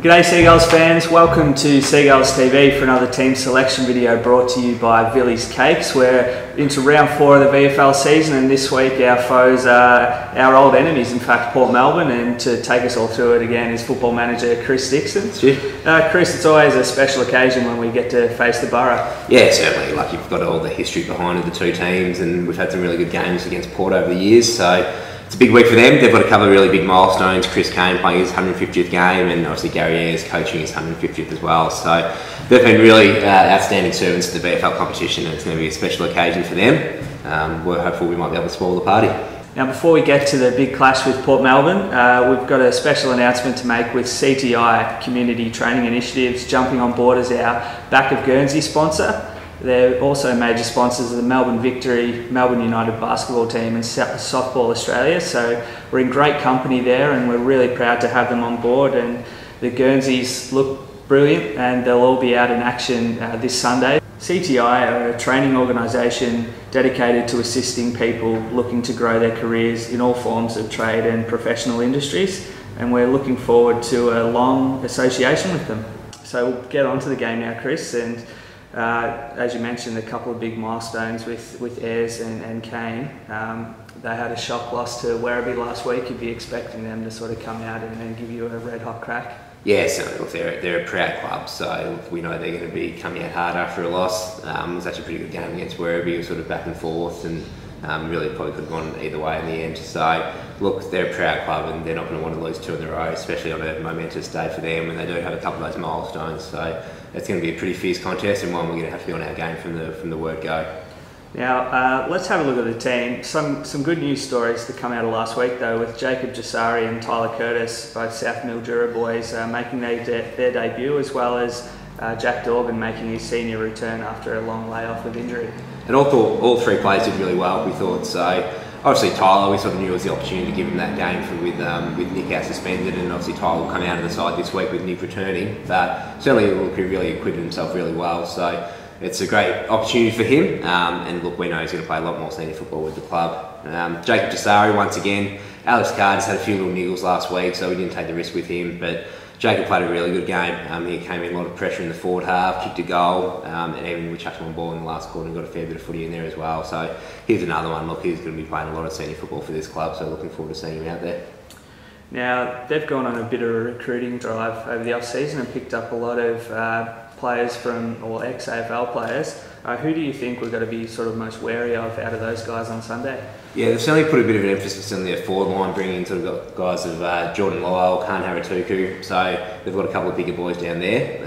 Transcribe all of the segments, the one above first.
G'day Seagulls fans, welcome to Seagulls TV for another team selection video brought to you by Villy's Cakes. We're into round 4 of the VFL season, and this week our foes are our old enemies, in fact Port Melbourne, and to take us all through it again is football manager Chris Dixon. Chris, it's always a special occasion when we get to face the Borough. Yeah, certainly. Like, you've got all the history behind the two teams, and we've had some really good games against Port over the years, so it's a big week for them. They've got a couple of really big milestones. Chris Kane playing his 150th game, and obviously Gary Ayres coaching his 150th as well. So they've been really outstanding servants to the VFL competition, and it's going to be a special occasion for them. We're hopeful we might be able to spoil the party. Now, before we get to the big clash with Port Melbourne, we've got a special announcement to make with CTI Community Training Initiatives jumping on board as our Back of Guernsey sponsor. They're also major sponsors of the Melbourne Victory, Melbourne United basketball team and Softball Australia, so we're in great company there and we're really proud to have them on board. And the Guernseys look brilliant and they'll all be out in action this Sunday. CTI are a training organisation dedicated to assisting people looking to grow their careers in all forms of trade and professional industries, and we're looking forward to a long association with them. So we'll get on to the game now, Chris, and as you mentioned, a couple of big milestones with Ayres and Kane. They had a shock loss to Werribee last week. You'd be expecting them to sort of come out and give you a red hot crack. Yeah, so look, they're a proud club, so we know they're going to be coming out hard after a loss. It was actually a pretty good game against Werribee. It was sort of back and forth, and really probably could have gone either way in the end. So look, they're a proud club and they're not going to want to lose 2 in a row, especially on a momentous day for them when they do have a couple of those milestones. So it's going to be a pretty fierce contest, and one we're going to have to be on our game from the word go. Now, let's have a look at the team. Some good news stories to come out of last week though, with Jacob Jasari and Tyler Curtis, both South Mildura boys, making their debut, as well as Jack Dorgan making his senior return after a long layoff with injury. And all 3 players did really well, we thought. So obviously Tyler, we sort of knew it was the opportunity to give him that game with Nick out suspended, and obviously Tyler will come out of the side this week with Nick returning, but certainly he really acquitted himself really well. So it's a great opportunity for him, and look, we know he's going to play a lot more senior football with the club. Jacob Jasari, once again, Alex Carr just had a few little niggles last week, so we didn't take the risk with him, but Jacob played a really good game. He came in a lot of pressure in the forward half, kicked a goal, and even we chucked him on ball in the last quarter and got a fair bit of footy in there as well. So here's another one. Look, he's going to be playing a lot of senior football for this club, so looking forward to seeing him out there. Now, they've gone on a bit of a recruiting drive over the off-season and picked up a lot of players or ex-AFL players. Who do you think we've got to be sort of most wary of out of those guys on Sunday? Yeah, they've certainly put a bit of an emphasis on their forward line, bringing in sort of guys of Jordan Lyle, Khan Haratuku, so they've got a couple of bigger boys down there,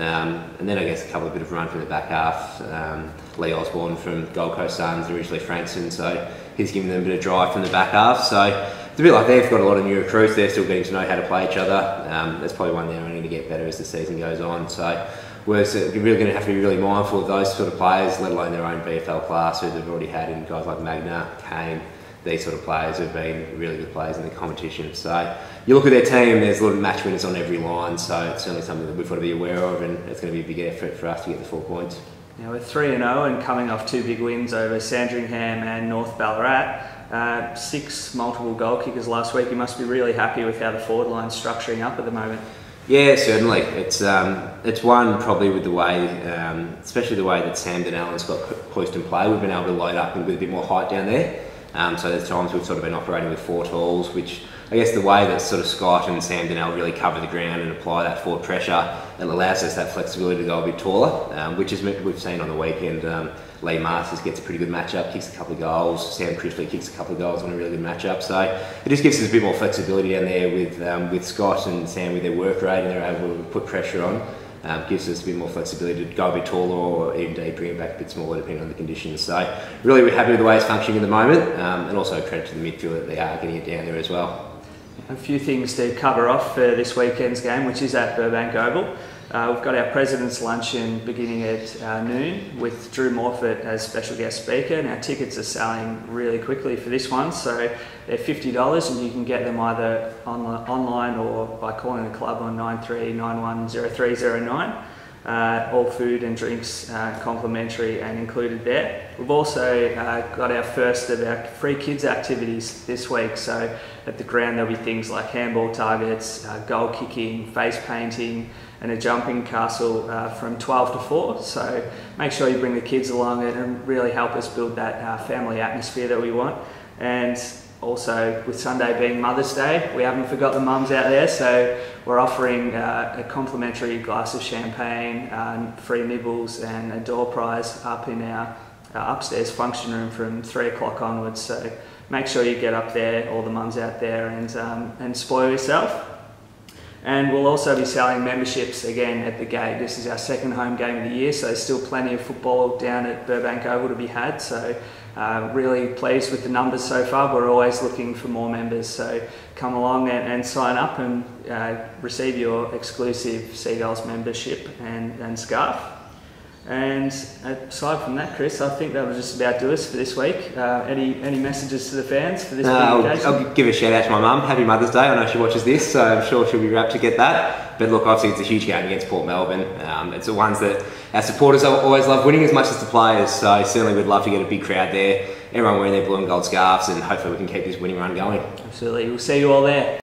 and then I guess a couple of bit of run from the back half. Lee Osborne from Gold Coast Suns, originally Frankston, so he's giving them a bit of drive from the back half. So it's a bit like they've got a lot of new recruits. They're still getting to know how to play each other. That's probably one they're only going to get better as the season goes on. So we're really going to have to be really mindful of those sort of players, let alone their own VFL class, who they've already had in guys like Magna, Kane. These sort of players have been really good players in the competition. So you look at their team, there's a lot of match winners on every line, so it's certainly something that we've got to be aware of, and it's going to be a big effort for us to get the 4 points. Now, we're 3-0 and coming off 2 big wins over Sandringham and North Ballarat. 6 multiple goal kickers last week. You must be really happy with how the forward line's structuring up at the moment. Yeah, certainly. It's one probably with the way, especially the way that Sam Denellen's got poised and play. We've been able to load up with a bit more height down there. So there's times we've sort of been operating with 4 talls, which I guess the way that sort of Scott and Sam Donnell really cover the ground and apply that forward pressure, it allows us that flexibility to go a bit taller, which is we've seen on the weekend. Lee Masters gets a pretty good matchup, kicks a couple of goals. Sam Crishley kicks a couple of goals on a really good matchup. So it just gives us a bit more flexibility down there with Scott and Sam with their work rate, and they're able to put pressure on. Gives us a bit more flexibility to go a bit taller, or even bring it back a bit smaller depending on the conditions. So really we're happy with the way it's functioning at the moment, and also credit to the midfield that they are getting it down there as well. A few things to cover off for this weekend's game, which is at Burbank Oval. We've got our President's Luncheon beginning at noon with Drew Morfitt as special guest speaker. Now, tickets are selling really quickly for this one, so they're $50 and you can get them either online or by calling the club on 93910309. All food and drinks complimentary and included there. We've also got our first of our free kids activities this week. So at the ground there'll be things like handball targets, goal kicking, face painting, and a jumping castle from 12 to 4. So make sure you bring the kids along and really help us build that family atmosphere that we want. And also, with Sunday being Mother's Day, we haven't forgot the mums out there, so we're offering a complimentary glass of champagne, free nibbles and a door prize up in our upstairs function room from 3 o'clock onwards. So make sure you get up there, all the mums out there, and spoil yourself. And we'll also be selling memberships again at the gate. This is our second home game of the year, so there's still plenty of football down at Burbank Oval to be had. So really pleased with the numbers so far. We're always looking for more members, so come along and sign up and receive your exclusive Seagulls membership and scarf. And aside from that, Chris, I think that will just about do us for this week. Any messages to the fans for this occasion? I'll give a shout out to my mum. Happy Mother's Day. I know she watches this, so I'm sure she'll be rapt to get that. But look, obviously it's a huge game against Port Melbourne. It's the ones that our supporters always love winning as much as the players, so certainly we'd love to get a big crowd there. Everyone wearing their blue and gold scarves, and hopefully we can keep this winning run going. Absolutely. We'll see you all there.